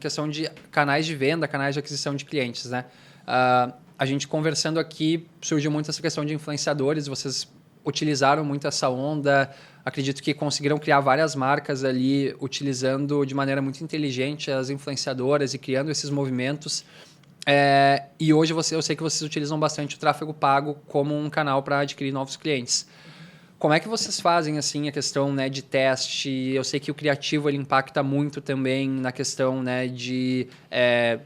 questão de canais de venda, canais de aquisição de clientes, né? A gente conversando aqui, surgiu muito essa questão de influenciadores, vocês utilizaram muito essa onda, acredito que conseguiram criar várias marcas ali, utilizando de maneira muito inteligente as influenciadoras e criando esses movimentos. E hoje eu sei que vocês utilizam bastante o tráfego pago como um canal para adquirir novos clientes. Como é que vocês fazem assim a questão, né, de teste? Eu sei que o criativo ele impacta muito também na questão, né,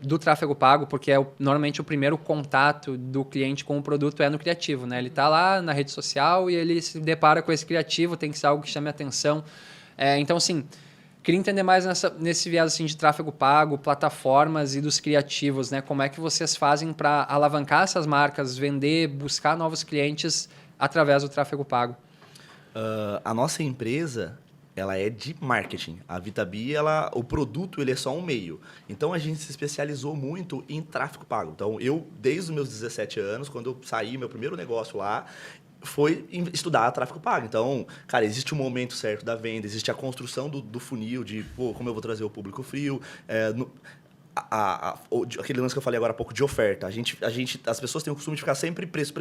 do tráfego pago, porque normalmente o primeiro contato do cliente com o produto é no criativo, né? Ele está lá na rede social e ele se depara com esse criativo, tem que ser algo que chame a atenção. Então, assim, queria entender mais nesse viés assim, de tráfego pago, plataformas e dos criativos, né? Como é que vocês fazem para alavancar essas marcas, vender, buscar novos clientes através do tráfego pago? A nossa empresa, ela é de marketing. A Vitabi, o produto ele é só um meio. Então, a gente se especializou muito em tráfego pago. Então, desde os meus 17 anos, quando eu saí, meu primeiro negócio lá, foi estudar tráfego pago. Então, cara, existe um momento certo da venda, existe a construção do funil de, como eu vou trazer o público frio, aquele lance que eu falei agora há pouco de oferta. As pessoas têm o costume de ficar sempre preço.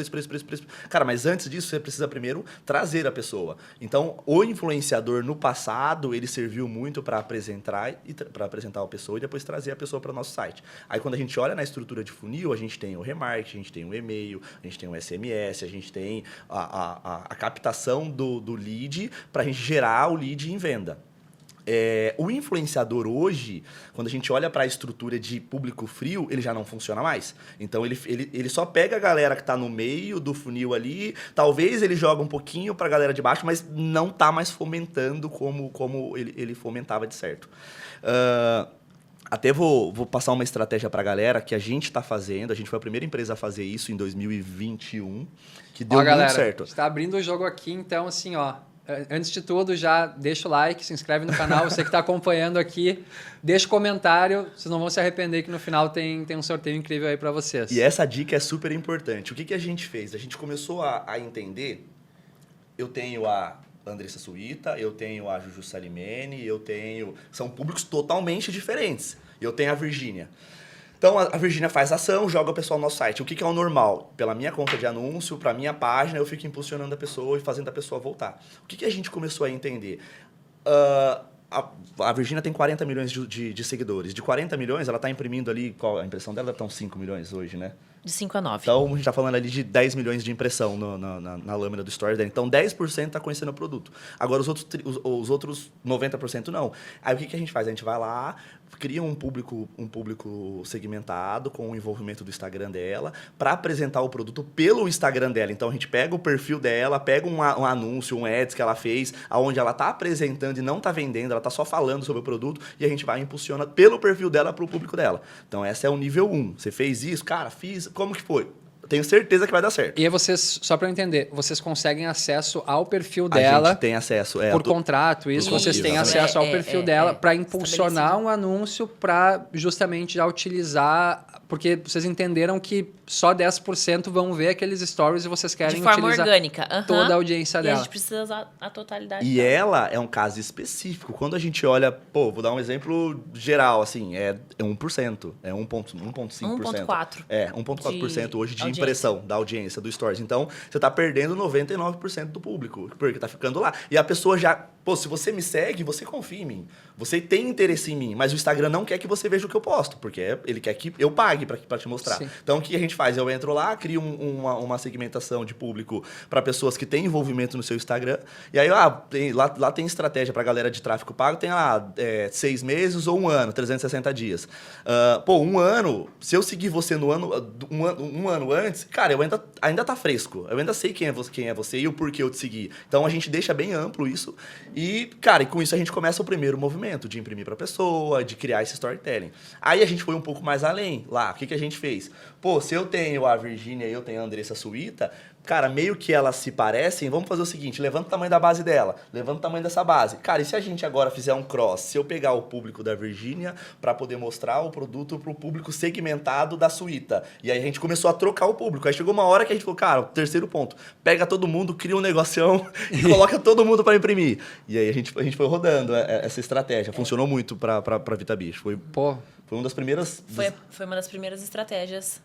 Cara, mas antes disso, você precisa primeiro trazer a pessoa. Então, o influenciador, no passado, ele serviu muito para apresentar a pessoa e depois trazer a pessoa para o nosso site. Aí, quando a gente olha na estrutura de funil, a gente tem o remarketing, a gente tem o e-mail, a gente tem o SMS, a gente tem a captação do lead para a gente gerar o lead em venda. O influenciador hoje, quando a gente olha para a estrutura de público frio, ele já não funciona mais. Então, ele só pega a galera que está no meio do funil ali, talvez ele joga um pouquinho para a galera de baixo, mas não está mais fomentando como ele fomentava de certo. Até vou passar uma estratégia para a galera que a gente está fazendo. A gente foi a primeira empresa a fazer isso em 2021, que deu muito certo. A gente está abrindo o jogo aqui, então, assim, ó. Antes de tudo, já deixa o like, se inscreve no canal. Você que está acompanhando aqui, deixa o comentário. Vocês não vão se arrepender que no final tem um sorteio incrível aí para vocês. E essa dica é super importante. O que a gente fez? A gente começou a entender... Eu tenho a Andressa Suíta, eu tenho a Juju Salimene, são públicos totalmente diferentes. Eu tenho a Virgínia. Então, a Virgínia faz ação, joga o pessoal no nosso site. O que é o normal? Pela minha conta de anúncio, para minha página, eu fico impulsionando a pessoa e fazendo a pessoa voltar. O que a gente começou a entender? A Virgínia tem 40 milhões de seguidores. De 40 milhões, ela está imprimindo ali... A impressão dela deve estar uns 5 milhões hoje, né? De 5 a 9. Então, a gente está falando ali de 10 milhões de impressão na lâmina do Stories dela. Então, 10% está conhecendo o produto. Agora, os outros 90% não. Aí, o que a gente faz? A gente vai lá, cria um público segmentado com o envolvimento do Instagram dela para apresentar o produto pelo Instagram dela. Então, a gente pega o perfil dela, pega um anúncio, um ads que ela fez, onde ela está apresentando e não está vendendo, ela está só falando sobre o produto e a gente vai e impulsiona pelo perfil dela para o público dela. Então, esse é o nível 1. Você fez isso? Cara, fiz. Como que foi? Tenho certeza que vai dar certo. E aí vocês, só para eu entender, vocês conseguem acesso ao perfil dela? A gente tem acesso. Por contrato, isso, vocês têm acesso ao perfil dela para impulsionar um anúncio para justamente já utilizar... Porque vocês entenderam que só 10% vão ver aqueles stories e vocês querem utilizar... De forma utilizar orgânica. toda a audiência dela. E a gente precisa usar a totalidade E dela. ela é um caso específico. Quando a gente olha... vou dar um exemplo geral, assim. É 1%. É 1,5%. 1,4%. 1,4% hoje de impressão da audiência do Stories. Então, você está perdendo 99% do público. Porque está ficando lá. E a pessoa já... se você me segue, você confia em mim. Você tem interesse em mim. Mas o Instagram não quer que você veja o que eu posto. Porque ele quer que eu pague para te mostrar. Sim. Então, o que a gente faz? Eu entro lá, crio uma segmentação de público para pessoas que têm envolvimento no seu Instagram. E aí, lá tem estratégia para galera de tráfego pago. Tem lá 6 meses ou 1 ano, 360 dias. 1 ano, se eu seguir você no ano, um ano antes, cara, eu ainda tá fresco. Eu ainda sei quem é você e o porquê eu te segui. Então, a gente deixa bem amplo isso. E, cara, com isso a gente começa o primeiro movimento de imprimir para a pessoa, de criar esse storytelling. Aí a gente foi um pouco mais além. Lá, o que a gente fez? Se eu tenho a Virgínia e eu tenho a Andressa Suíta, cara, meio que elas se parecem, vamos fazer o seguinte, levanta o tamanho da base dela, levanta o tamanho dessa base. Cara, e se a gente agora fizer um cross? Se eu pegar o público da Virgínia para poder mostrar o produto para o público segmentado da Suíta. E aí a gente começou a trocar o público. Aí chegou uma hora que a gente falou, cara, o terceiro ponto, pega todo mundo, cria um negocião e coloca todo mundo para imprimir. E aí a gente foi rodando essa estratégia. Funcionou muito para Vitabi. Foi uma das primeiras... Foi uma das primeiras estratégias,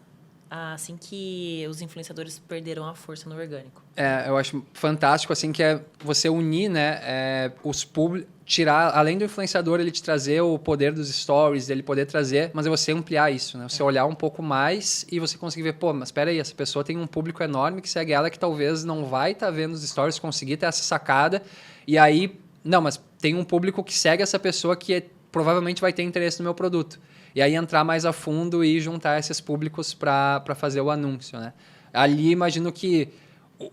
assim que os influenciadores perderam a força no orgânico. Eu acho fantástico, assim, que é você unir, né, os públicos, tirar, além do influenciador, ele te trazer o poder dos stories, ele poder trazer, mas é você ampliar isso, né? Você olhar um pouco mais e você conseguir ver, pô, mas espera aí, essa pessoa tem um público enorme que segue ela, que talvez não vai estar vendo os stories, conseguir ter essa sacada, e aí, não, mas tem um público que segue essa pessoa que provavelmente vai ter interesse no meu produto. E aí entrar mais a fundo e juntar esses públicos para fazer o anúncio, né? Ali, imagino que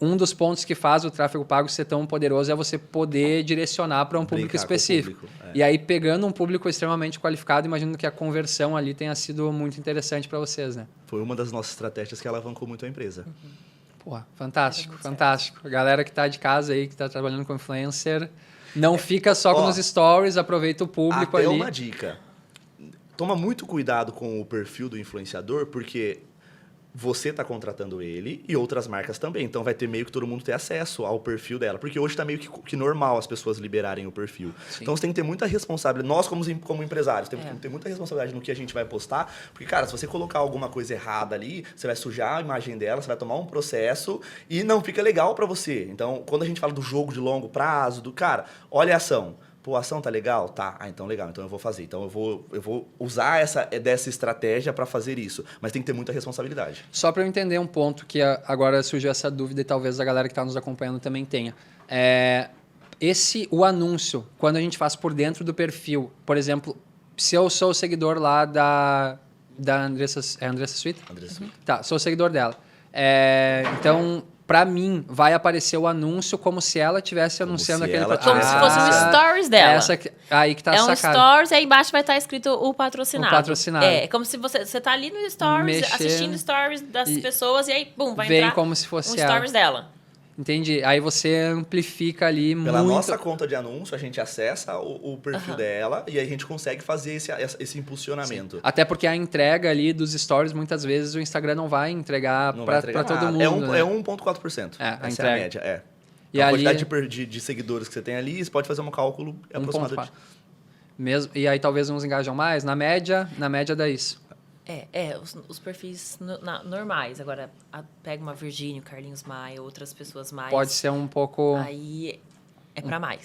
um dos pontos que faz o tráfego pago ser tão poderoso é você poder direcionar para um público específico. E aí, pegando um público extremamente qualificado, imagino que a conversão ali tenha sido muito interessante para vocês, né? Foi uma das nossas estratégias que alavancou muito a empresa. Pô, fantástico, fantástico. A galera que está de casa aí, que está trabalhando com influencer, não fica só nos stories, aproveita o público até ali. Uma dica. Toma muito cuidado com o perfil do influenciador, porque você está contratando ele e outras marcas também. Então, vai ter meio que todo mundo ter acesso ao perfil dela. Porque hoje está meio que normal as pessoas liberarem o perfil. Sim. Então, você tem que ter muita responsabilidade. Nós, como empresários, temos que ter muita responsabilidade no que a gente vai postar. Porque, cara, se você colocar alguma coisa errada ali, você vai sujar a imagem dela, você vai tomar um processo e não fica legal para você. Então, quando a gente fala do jogo de longo prazo, cara, olha a ação. Pô, a ação tá legal? Tá. Ah, então legal. Então eu vou fazer. Então eu vou usar dessa estratégia para fazer isso. Mas tem que ter muita responsabilidade. Só para eu entender um ponto que agora surgiu essa dúvida e talvez a galera que está nos acompanhando também tenha. O anúncio, quando a gente faz por dentro do perfil, por exemplo, se eu sou seguidor lá da Andressa... É Andressa Suíta? Andressa Suíta. Tá, sou seguidor dela. Então... Para mim, vai aparecer o anúncio como se ela estivesse anunciando aquele patrocínio. Como se fosse um stories dela. Aí que tá sacado. sacado. Um stories e aí embaixo vai estar escrito o patrocinado. O patrocinado. É como se você tá ali no stories, assistindo stories das pessoas e aí, bum, vai entrar como se fosse um stories dela. Entendi. Aí você amplifica ali muito... Pela nossa conta de anúncio, a gente acessa o perfil dela e aí a gente consegue fazer esse impulsionamento. Sim. Até porque a entrega ali dos stories, muitas vezes, o Instagram não vai entregar para todo mundo. É 1,4%. Essa é a média, E a ali... quantidade de seguidores que você tem ali, você pode fazer um cálculo aproximado. Mesmo, e aí talvez uns engajam mais. Na média dá isso. Os perfis normais. Agora, pega uma Virgínio, Carlinhos Maia, outras pessoas mais. Pode ser um pouco... Aí é para mais.